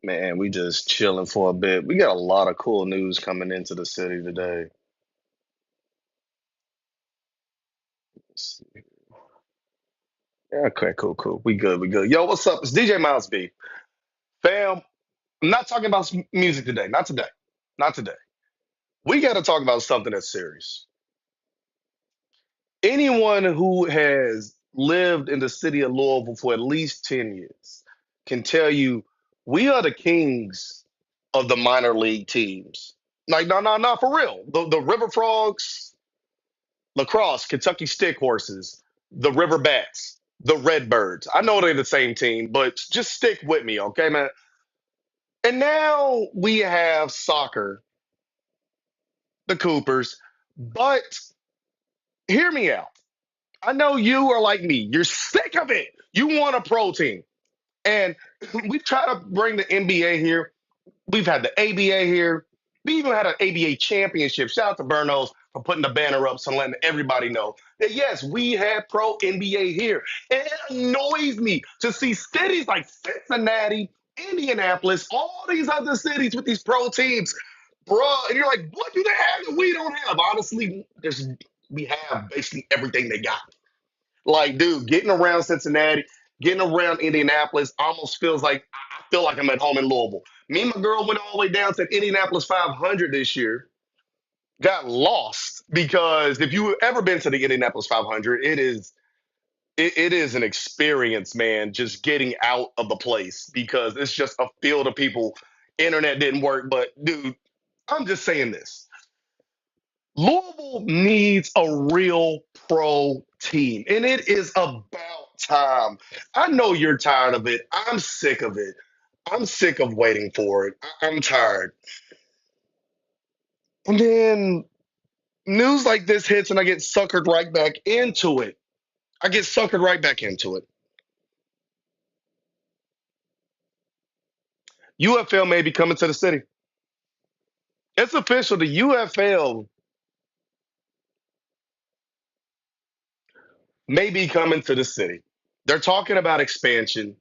Man, we just chilling for a bit. We got a lot of cool news coming into the city today. Let's see. Okay, cool. We good. Yo, what's up? It's DJ Miles B. Fam, I'm not talking about music today. Not today. Not today. We got to talk about something that's serious. Anyone who has lived in the city of Louisville for at least 10 years can tell you we are the kings of the minor league teams. Like, no, for real. The River Frogs, lacrosse, Kentucky stick horses, the River Bats, the Redbirds. I know they're the same team, but just stick with me, okay, man? And now we have soccer, the Coopers, but hear me out. I know you are like me. You're sick of it. You want a pro team. And we've tried to bring the NBA here. We've had the ABA here. We even had an ABA championship. Shout out to Burnos for putting the banner up so letting everybody know that yes, we had pro NBA here. And it annoys me to see cities like Cincinnati, Indianapolis, all these other cities with these pro teams, bruh. And you're like, what do they have that we don't have? Honestly, we have basically everything they got. Like, dude, getting around Cincinnati, getting around Indianapolis almost feels like I feel like I'm at home in Louisville. Me and my girl went all the way down to Indianapolis 500 this year. Got lost because if you've ever been to the Indianapolis 500, it is an experience, man. Just getting out of the place because it's just a field of people. Internet didn't work, but dude, I'm just saying this. Louisville needs a real pro team, and it is about time. I know you're tired of it. I'm sick of it. I'm sick of waiting for it. I'm tired. And then news like this hits, and I get suckered right back into it. I get suckered right back into it. UFL may be coming to the city. It's official. The UFL may be coming to the city. They're talking about expansion.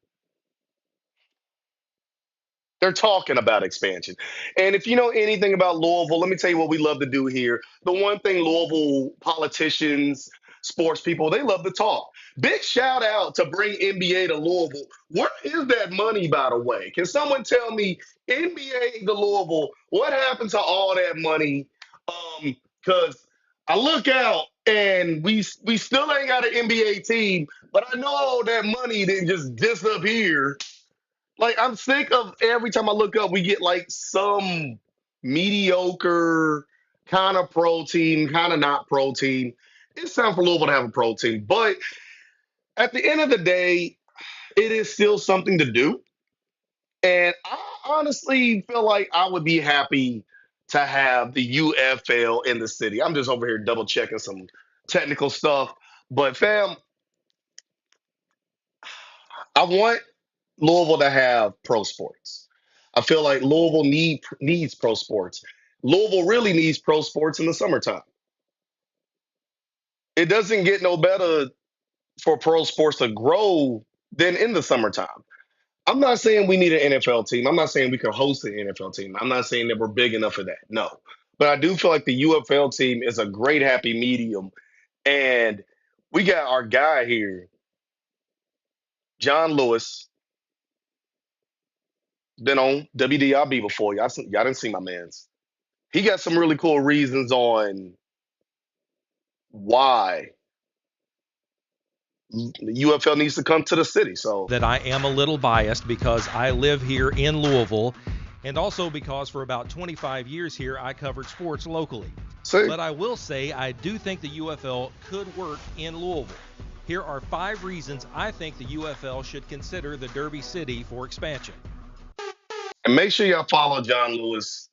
They're talking about expansion. And if you know anything about Louisville, let me tell you what we love to do here. The one thing Louisville politicians, sports people, they love to talk. Big shout out to bring NBA to Louisville. Where is that money, by the way? Can someone tell me NBA to Louisville? What happened to all that money? Because I look out and we still ain't got an NBA team, but I know that money didn't just disappear. Like I'm sick of every time I look up, we get like some mediocre kind of pro team, kind of not pro team. It's time for Louisville to have a pro team, but at the end of the day, it is still something to do. And I honestly feel like I would be happy to have the UFL in the city. I'm just over here double checking some technical stuff, but fam, I want Louisville to have pro sports. I feel like Louisville needs pro sports. Louisville really needs pro sports in the summertime. It doesn't get no better for pro sports to grow than in the summertime. I'm not saying we need an NFL team. I'm not saying we can host an NFL team. I'm not saying that we're big enough for that. No. But I do feel like the UFL team is a great happy medium. And we got our guy here, John Lewis, been on WDIB before. Y'all didn't see my man's. He got some really cool reasons on why the UFL needs to come to the city. So That I am a little biased because I live here in Louisville and also because for about 25 years here I covered sports locally. see, But I will say I do think the UFL could work in Louisville. Here are 5 reasons I think the UFL should consider the Deerby City for expansion. and make sure y'all follow John Lewis.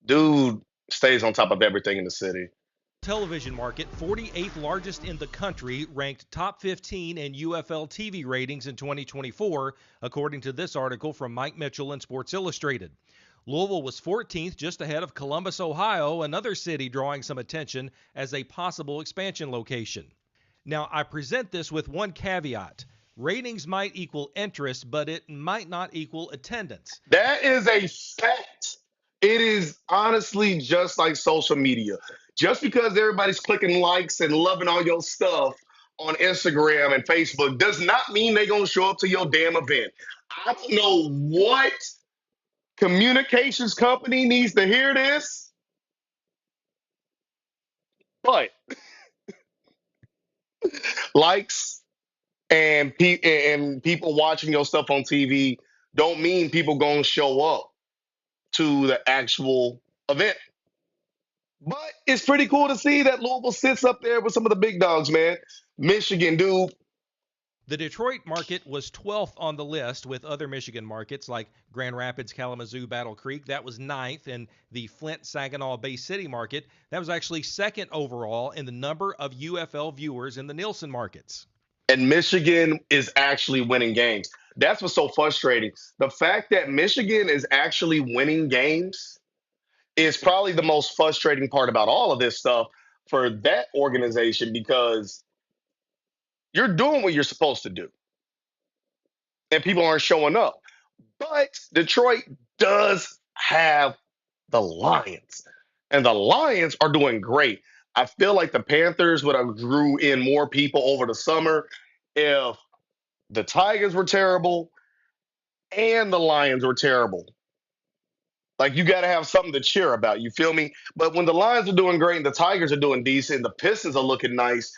Dude stays on top of everything in the city. Television market, 48th largest in the country, ranked top 15 in UFL TV ratings in 2024, according to this article from Mike Mitchell in Sports Illustrated. Louisville was 14th, just ahead of Columbus, Ohio, another city drawing some attention as a possible expansion location. Now, I present this with one caveat. Ratings might equal interest, but it might not equal attendance. That is a fact. It is honestly just like social media. Just because everybody's clicking likes and loving all your stuff on Instagram and Facebook does not mean they're going to show up to your damn event. I don't know what communications company needs to hear this, but likes and people watching your stuff on TV don't mean people going to show up to the actual event. But it's pretty cool to see that Louisville sits up there with some of the big dogs, man. Michigan, dude. The Detroit market was 12th on the list, with other Michigan markets like Grand Rapids, Kalamazoo, Battle Creek. That was ninth. And the Flint, Saginaw, Bay City market, that was actually second overall in the number of UFL viewers in the Nielsen markets. And Michigan is actually winning games. That's what's so frustrating. The fact that Michigan is actually winning games is probably the most frustrating part about all of this stuff for that organization because you're doing what you're supposed to do and people aren't showing up. But Detroit does have the Lions, and the Lions are doing great. I feel like the Panthers would have drew in more people over the summer if the Tigers were terrible and the Lions were terrible. Like you got to have something to cheer about. You feel me? But when the Lions are doing great and the Tigers are doing decent, the Pistons are looking nice.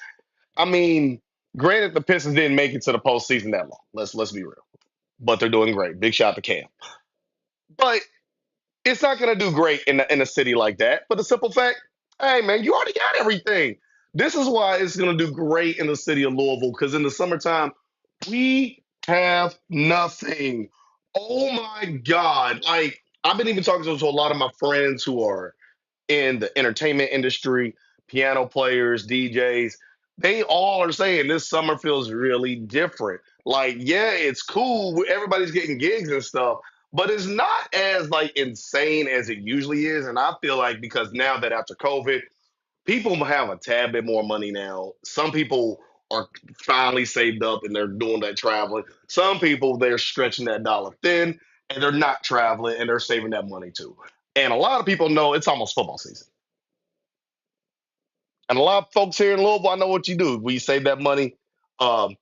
I mean, granted, the Pistons didn't make it to the postseason that long. Let's be real, but they're doing great. Big shout to Cam. But it's not going to do great in a city like that. For the simple fact, hey man, you already got everything. This is why it's going to do great in the city of Louisville because in the summertime we have nothing. Oh my God! Like I've been even talking to a lot of my friends who are in the entertainment industry, piano players, DJs. They all are saying this summer feels really different. Like, yeah, it's cool. Everybody's getting gigs and stuff, but it's not as like insane as it usually is. And I feel like because now that after COVID, people have a tad bit more money now. Some people are finally saved up and they're doing that traveling. Some people they're stretching that dollar thin and they're not traveling and they're saving that money too. And a lot of people know it's almost football season. And a lot of folks here in Louisville, I know what you do. We save that money, um,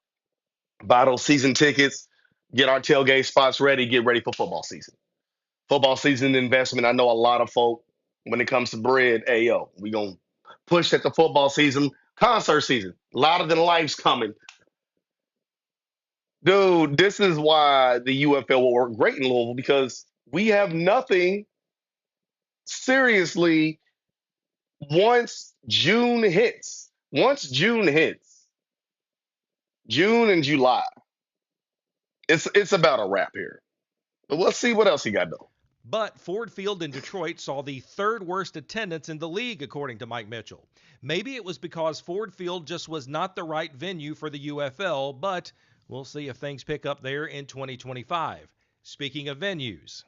buy those season tickets, get our tailgate spots ready, get ready for football season. Football season investment. I know a lot of folk when it comes to bread. Hey yo, we gonna push at the football season, concert season. Louder than life's coming, dude. This is why the UFL will work great in Louisville because we have nothing seriously once June hits. Once June hits, June and July, it's about a wrap here. But let's see what else he got though. But Ford Field in Detroit saw the third worst attendance in the league, according to Mike Mitchell. Maybe it was because Ford Field just was not the right venue for the UFL, but we'll see if things pick up there in 2025. Speaking of venues,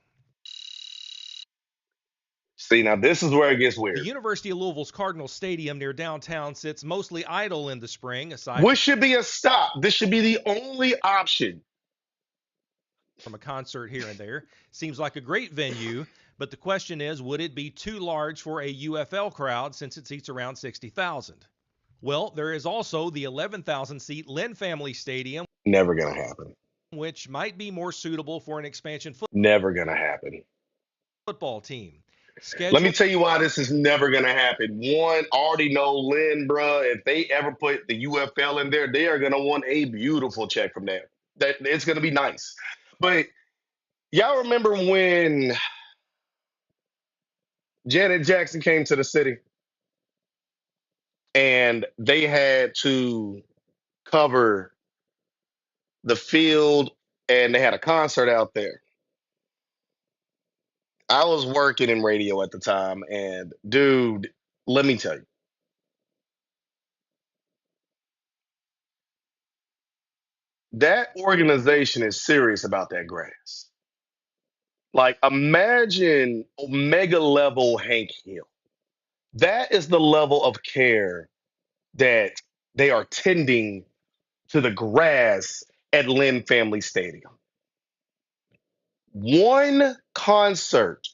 See, now this is where it gets the weird. University of Louisville's Cardinal Stadium near downtown sits mostly idle in the spring, aside What should be a stop? This should be the only option. from a concert here and there. Seems like a great venue, but the question is, would it be too large for a UFL crowd since it seats around 60,000? Well, there is also the 11,000 seat Lynn Family Stadium, Never gonna happen. which might be more suitable for an expansion Never gonna happen. football team. Let me Scheduled tell you why this is never gonna happen. One, already know Lynn, bruh. If they ever put the UFL in there, they are gonna want a beautiful check from there. That it's gonna be nice. But y'all remember when Janet Jackson came to the city and they had to cover the field and they had a concert out there. I was working in radio at the time, and dude, let me tell you, that organization is serious about that grass. Like, imagine Omega level Hank Hill. That is the level of care that they are tending to the grass at Lynn Family Stadium. One concert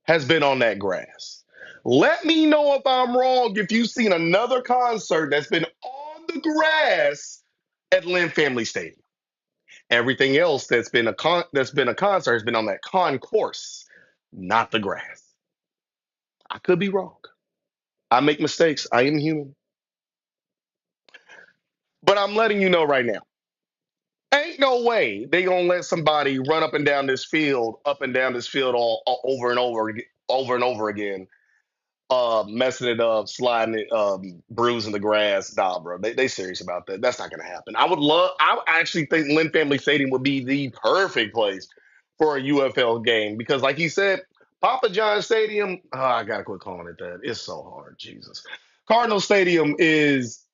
has been on that grass. Let me know if I'm wrong if you've seen another concert that's been on the grass at Lynn Family Stadium. Everything else that's been a concert has been on that concourse, not the grass. I could be wrong. I make mistakes. I am human. But I'm letting you know right now. Ain't no way they gonna let somebody run up and down this field all over and over and over again, messing it up, sliding it, bruising the grass. Nah, bro, they serious about that. That's not gonna happen. I actually think Lynn Family Stadium would be the perfect place for a UFL game because, like you said, Papa John Stadium. I gotta quit calling it that. It's so hard. Jesus, Cardinal Stadium is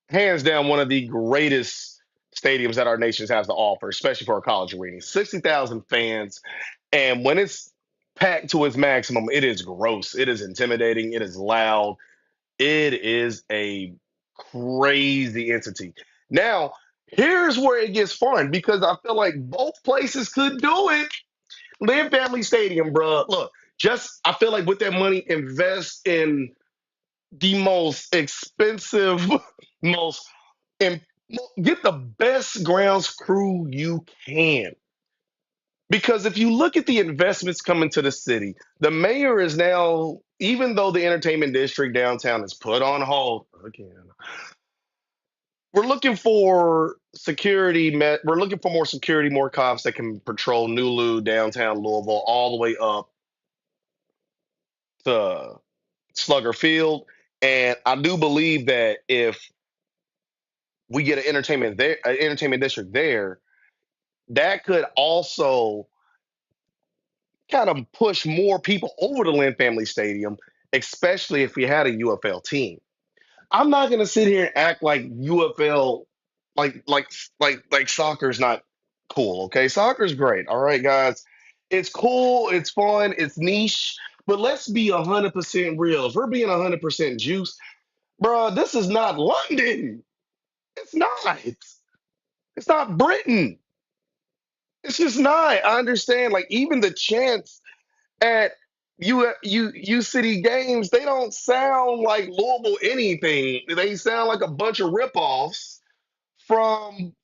hands down one of the greatest stadiums that our nation has to offer, especially for a college arena. 60,000 fans, and when it's packed to its maximum, it is gross. It is intimidating. It is loud. It is a crazy entity. Now, here's where it gets fun because I feel like both places could do it. Lynn Family Stadium, bro. Look, just I feel like with that money, invest in the most expensive, most and get the best grounds crew you can. Because if you look at the investments coming to the city, the mayor is now, even though the entertainment district downtown is put on hold again, we're looking for we're looking for more security, more cops that can patrol Nulu, downtown Louisville, all the way up to Slugger Field. And I do believe that if we get an entertainment district there, that could also kind of push more people over to Lynn Family Stadium, especially if we had a UFL team. I'm not gonna sit here and act like UFL, like soccer's not cool. Okay, soccer's great. All right, guys, it's cool, it's fun, it's niche. But let's be 100% real. If we're being 100% juice, bro, this is not London. It's not. It's not Britain. It's just not. I understand. Like even the chants at U City Games, they don't sound like Louisville anything. They sound like a bunch of ripoffs from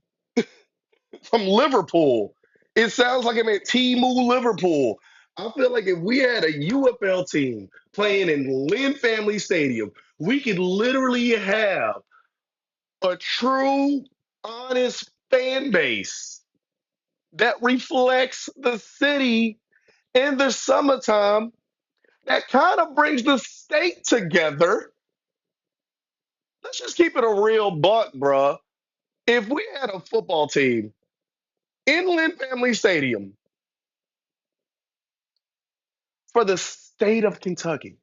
from Liverpool. It sounds like I'm at Temu Liverpool. I feel like if we had a UFL team playing in Lynn Family Stadium, we could literally have a true, honest fan base that reflects the city in the summertime that kind of brings the state together. Let's just keep it a real buck, bruh. If we had a football team in Lynn Family Stadium for the state of Kentucky,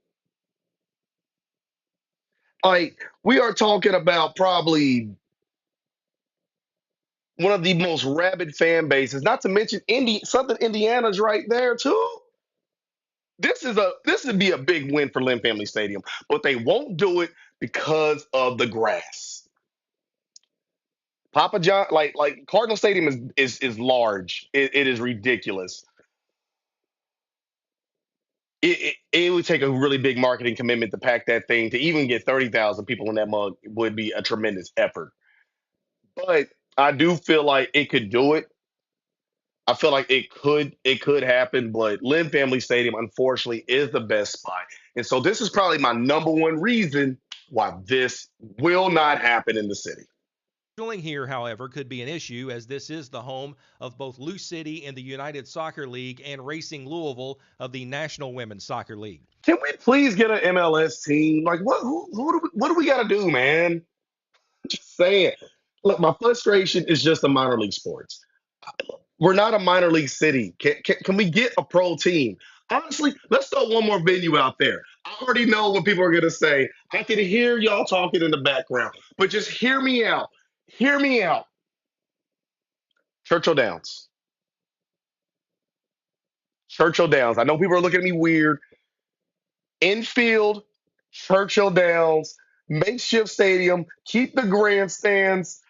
like we are talking about probably one of the most rabid fan bases, not to mention Southern Indiana's right there too. This would be a big win for Lynn Family Stadium, but they won't do it because of the grass. Papa John, like Cardinal Stadium is large. It is ridiculous. It would take a really big marketing commitment to pack that thing to even get 30,000 people in that mug would be a tremendous effort. But I do feel like it could do it. I feel like it could happen, but Lynn Family Stadium unfortunately is the best spot. And so this is probably my number one reason why this will not happen in the city. Scheduling here, however, could be an issue as this is the home of both Lou City in the United Soccer League and Racing Louisville of the National Women's Soccer League. Can we please get an MLS team? Like what do we got to do, man? Just saying. Look, my frustration is just the minor league sports. We're not a minor league city. Can we get a pro team? Honestly, let's throw one more venue out there. I already know what people are going to say. I can hear y'all talking in the background, but just hear me out. Hear me out. Churchill Downs. Churchill Downs. I know people are looking at me weird. Infield, Churchill Downs, makeshift stadium, keep the grandstands.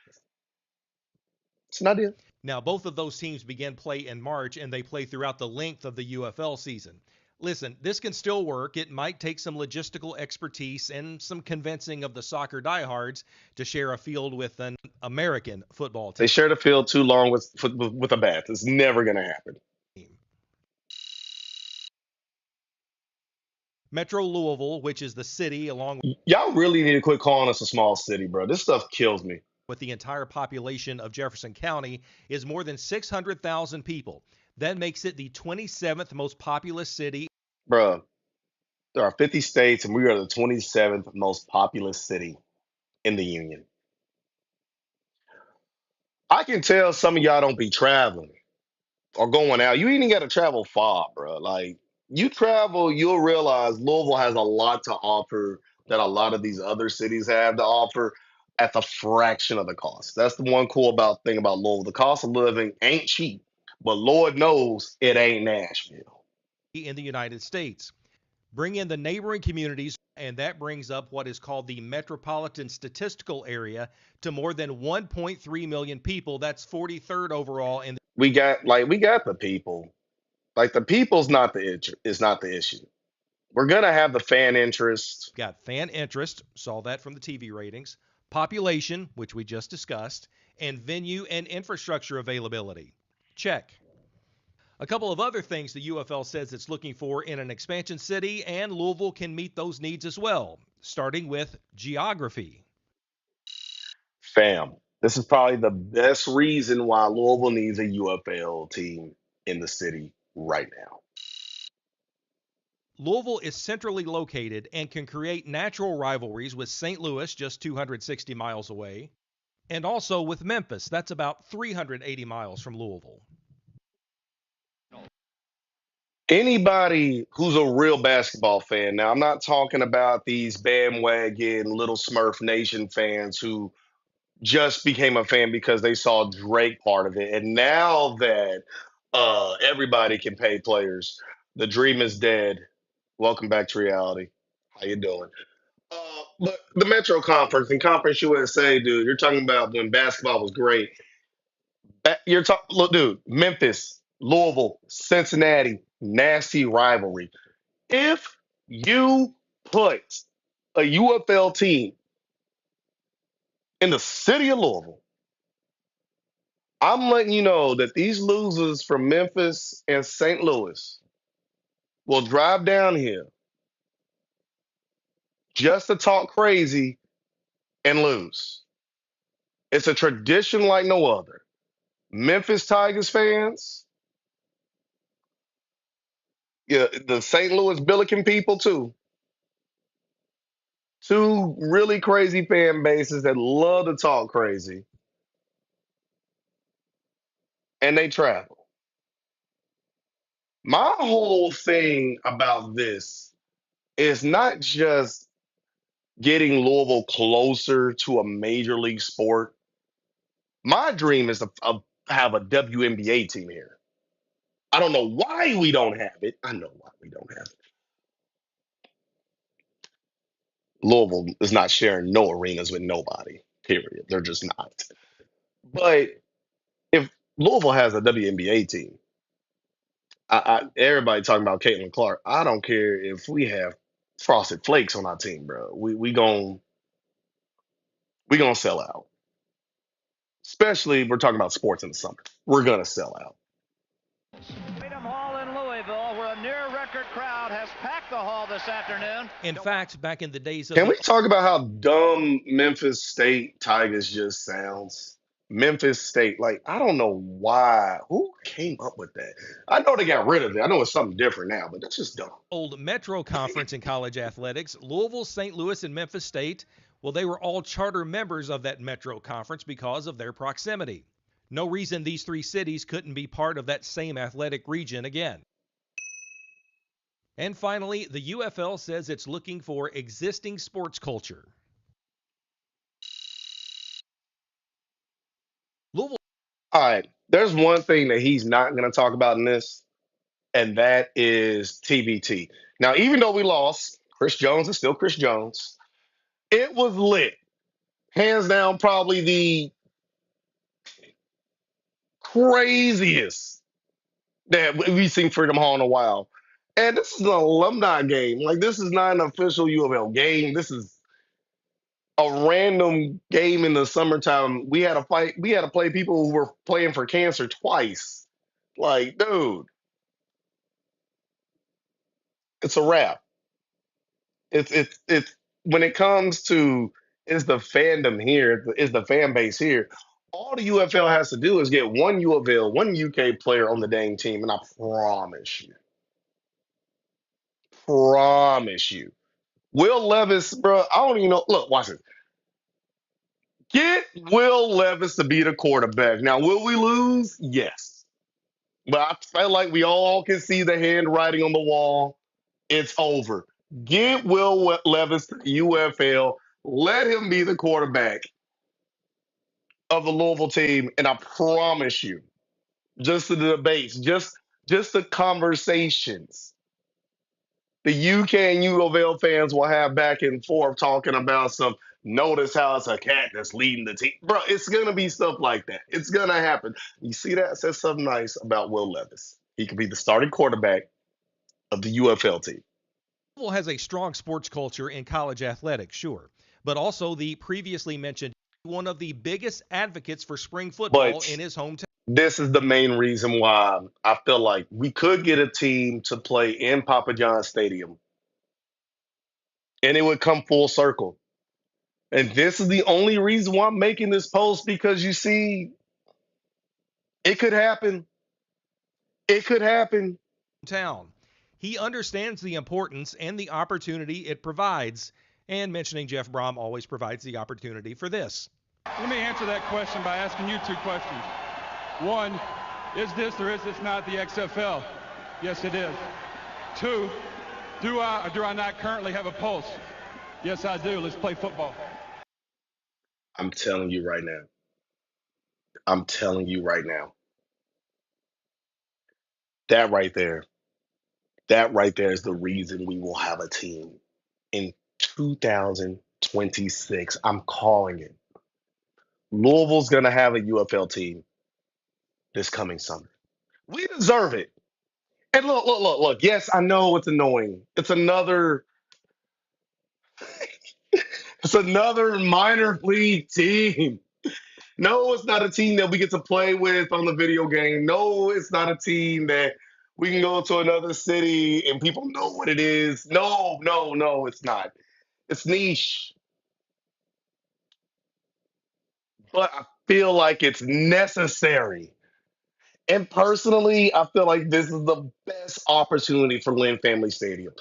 It's an idea. Now, both of those teams begin play in March, and they play throughout the length of the UFL season. Listen, this can still work. It might take some logistical expertise and some convincing of the soccer diehards to share a field with an American football They share the field too long with a bath. It's never going to happen. team. Metro Louisville, which is the city along Y'all really need to quit calling us a small city, bro. This stuff kills me. with the entire population of Jefferson County, is more than 600,000 people. That makes it the 27th most populous city. Bro, there are 50 states, and we are the 27th most populous city in the union. I can tell some of y'all don't be traveling or going out. You ain't even got to travel far, bro. Like, you travel, you'll realize Louisville has a lot to offer that a lot of these other cities have to offer at the fraction of the cost. That's the one cool thing about Louisville. The cost of living ain't cheap, but Lord knows it ain't Nashville. In the United States. Bring in the neighboring communities, and that brings up what is called the Metropolitan Statistical Area to more than 1.3 million people. That's 43rd overall in We got the people. Like, the people's not the issue. We're gonna have the fan interest. got fan interest, saw that from the TV ratings, population, which we just discussed, and venue and infrastructure availability. Check. A couple of other things the UFL says it's looking for in an expansion city, and Louisville can meet those needs as well, starting with geography. Fam, this is probably the best reason why Louisville needs a UFL team in the city right now. Louisville is centrally located and can create natural rivalries with St. Louis, just 260 miles away, and also with Memphis, that's about 380 miles from Louisville. Anybody who's a real basketball fan, now I'm not talking about these bandwagon Little Smurf Nation fans who just became a fan because they saw Drake part of it. And now that everybody can pay players, the dream is dead. Welcome back to reality. How you doing? But the Metro Conference and Conference USA, dude, you're talking about when basketball was great. You're talking, look, dude, Memphis, Louisville, Cincinnati, nasty rivalry. If you put a UFL team in the city of Louisville, I'm letting you know that these losers from Memphis and St. Louis will drive down here just to talk crazy and lose. It's a tradition like no other. Memphis Tigers fans, yeah, the St. Louis Billiken people too. Two really crazy fan bases that love to talk crazy, and they travel. My whole thing about this is not just getting Louisville closer to a major league sport. My dream is to have a WNBA team here. I don't know why we don't have it. I know why we don't have it. Louisville is not sharing no arenas with nobody, period. They're just not. But if Louisville has a WNBA team, everybody talking about Caitlin Clark. I don't care if we have Frosted Flakes on our team, bro. We gonna sell out. Especially if we're talking about sports in the summer. We're gonna sell out. Freedom Hall in Louisville, where a near record crowd has packed the hall this afternoon. In fact, back in the days of Can the we talk about how dumb Memphis State Tigers just sounds? Memphis State, like, I don't know why. Who came up with that? I know they got rid of it. I know it's something different now, but that's just dumb. old Metro Conference in college athletics, Louisville, St. Louis, and Memphis State, well, they were all charter members of that Metro Conference because of their proximity. No reason these three cities couldn't be part of that same athletic region again. And finally, the UFL says it's looking for existing sports culture. Louisville. All right. There's one thing that he's not going to talk about in this, and that is TBT. Now, even though we lost, Chris Jones is still Chris Jones. It was lit. Hands down, probably craziest that we've seen Freedom Hall in a while. And this is an alumni game. Like, this is not an official U of L game. This is a random game in the summertime. We had to fight. We had to play people who were playing for cancer twice. Like, dude, it's a wrap. It's when it comes to is the fandom here, is the fan base here. All the UFL has to do is get one U of L, one UK player on the dang team, and I promise you, Will Levis, bro. I don't even know. Look, watch this. Get Will Levis to be the quarterback. Now, will we lose? Yes. But I felt like we all can see the handwriting on the wall. It's over. Get Will Levis to the UFL. Let him be the quarterback of the Louisville team, and I promise you, just the debates, just the conversations, the UK and U of L fans will have back and forth talking about some. Notice how it's a cat that's leading the team, bro. It's gonna be stuff like that. It's gonna happen. You see that? Says something nice about Will Levis. He could be the starting quarterback of the UFL team. Louisville has a strong sports culture in college athletics, sure, but also the previously mentioned one of the biggest advocates for spring football But in his hometown. this is the main reason why I feel like we could get a team to play in Papa John Stadium and it would come full circle. And this is the only reason why I'm making this post because you see, it could happen. It could happen. Town. He understands the importance and the opportunity it provides, and mentioning Jeff Brom always provides the opportunity for this. Let me answer that question by asking you two questions. One, is this or is this not the XFL? Yes, it is. Two, do I or do I not currently have a pulse? Yes, I do. Let's play football. I'm telling you right now. I'm telling you right now. That right there, that right there is the reason we will have a team in 2026. I'm calling it. Louisville's going to have a UFL team this coming summer. We deserve it. And look. Yes, I know it's annoying. It's another minor league team. No, it's not a team that we get to play with on the video game. No, it's not a team that we can go to another city and people know what it is. No, it's not. It's niche. But I feel like it's necessary. And personally, I feel like this is the best opportunity for Lynn Family Stadium.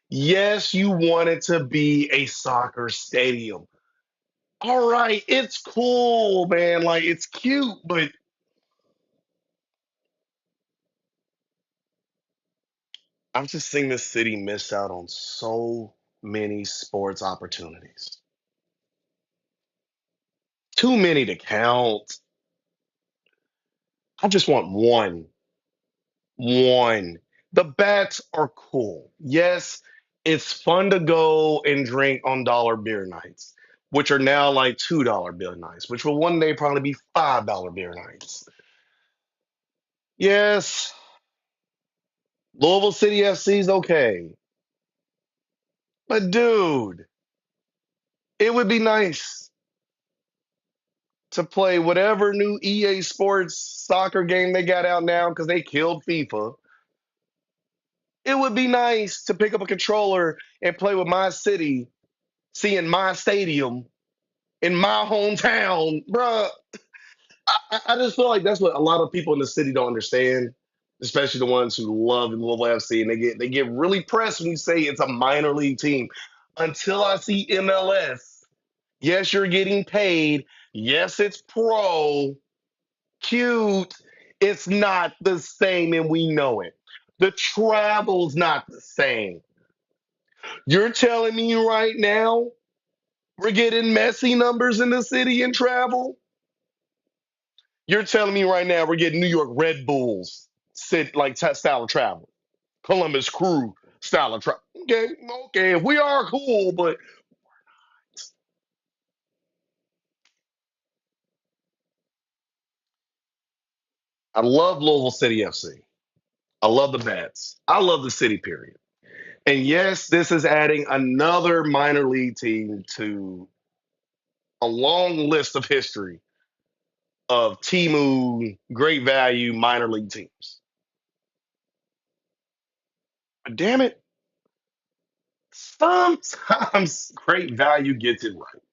Yes, you want it to be a soccer stadium. All right, it's cool, man. Like, it's cute, but I've just seen this city miss out on so many sports opportunities. Too many to count. I just want one. One. The bats are cool. Yes, it's fun to go and drink on dollar beer nights, which are now like $2 beer nights, which will one day probably be $5 beer nights. Yes, Louisville City FC is okay. But dude, it would be nice to play whatever new EA Sports soccer game they got out now because they killed FIFA. It would be nice to pick up a controller and play with my city, seeing my stadium in my hometown, bruh. I just feel like that's what a lot of people in the city don't understand, especially the ones who love Louisville FC, and they get really pressed when you say it's a minor league team. Until I see MLS, yes, you're getting paid. Yes, it's pro, cute. It's not the same, and we know it. The travel's not the same. You're telling me right now we're getting messy numbers in the city in travel? You're telling me right now we're getting New York Red Bulls style of travel, Columbus Crew style of travel. Okay, we are cool, but I love Louisville City FC. I love the Bats. I love the city, period. And yes, this is adding another minor league team to a long list of history of Temu great value minor league teams. But damn it, sometimes great value gets it right.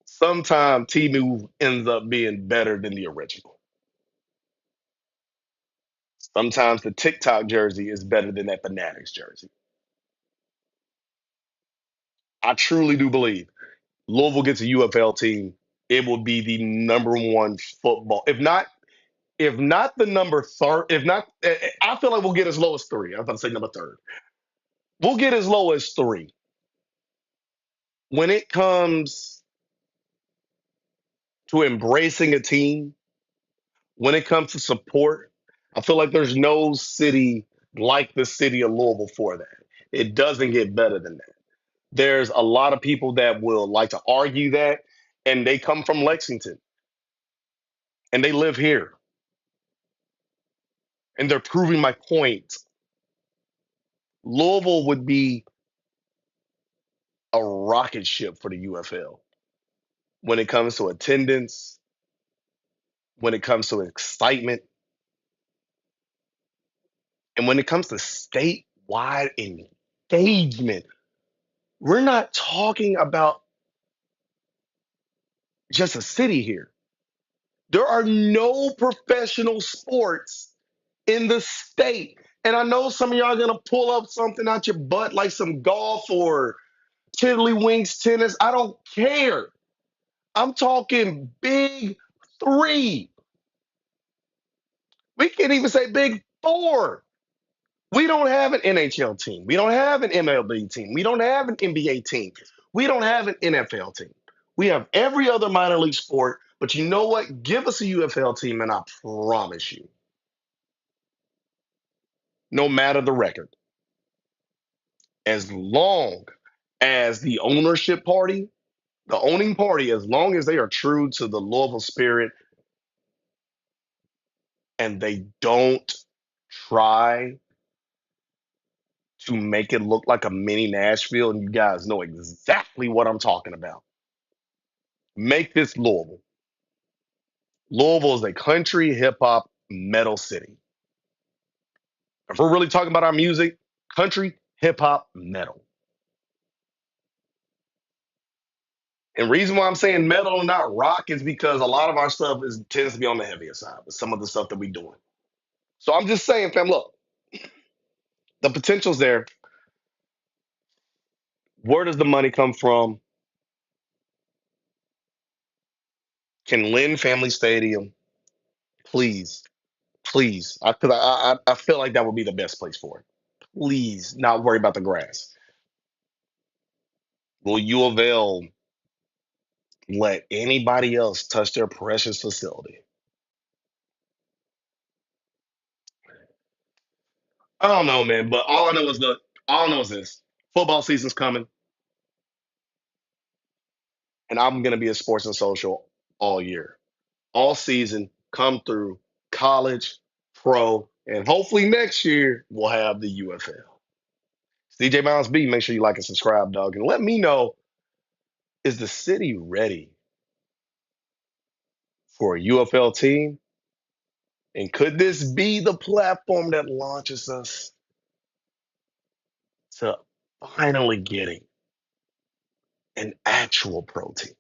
Sometimes Temu ends up being better than the original. Sometimes the TikTok jersey is better than that Fanatics jersey. I truly do believe Louisville gets a UFL team, it will be the number one football. If not the number third, if not, I feel like we'll get as low as three. I was about to say number third. We'll get as low as three. When it comes to embracing a team, when it comes to support, I feel like there's no city like the city of Louisville for that. It doesn't get better than that. There's a lot of people that will like to argue that, and they come from Lexington and they live here, and they're proving my point. Louisville would be a rocket ship for the UFL when it comes to attendance, when it comes to excitement, and when it comes to statewide engagement. We're not talking about just a city here. There are no professional sports in the state. And I know some of y'all are gonna pull up something out your butt like some golf or tiddlywinks tennis. I don't care. I'm talking big three. We can't even say big four. We don't have an NHL team. We don't have an MLB team. We don't have an NBA team. We don't have an NFL team. We have every other minor league sport. But you know what? Give us a UFL team, and I promise you, no matter the record, as long as the ownership party, the owning party, as long as they are true to the Louisville spirit and they don't try to make it look like a mini Nashville, and you guys know exactly what I'm talking about. Make this Louisville. Louisville is a country hip hop metal city. If we're really talking about our music, country, hip hop, metal. And reason why I'm saying metal and not rock is because a lot of our stuff tends to be on the heavier side with some of the stuff that we're doing. So I'm just saying, fam, look, the potential's there. Where does the money come from? Can Lynn Family Stadium, please, please, because I feel like that would be the best place for it. Please, not worry about the grass. Will U of L let anybody else touch their precious facility? I don't know, man. But all I know is this: football season's coming, and I'm gonna be at Sports and Social all year, all season. Come through college, pro, and hopefully next year we'll have the UFL. CJ Miles B. Make sure you like and subscribe, dog, and let me know: is the city ready for a UFL team? And could this be the platform that launches us to finally getting an actual pro team?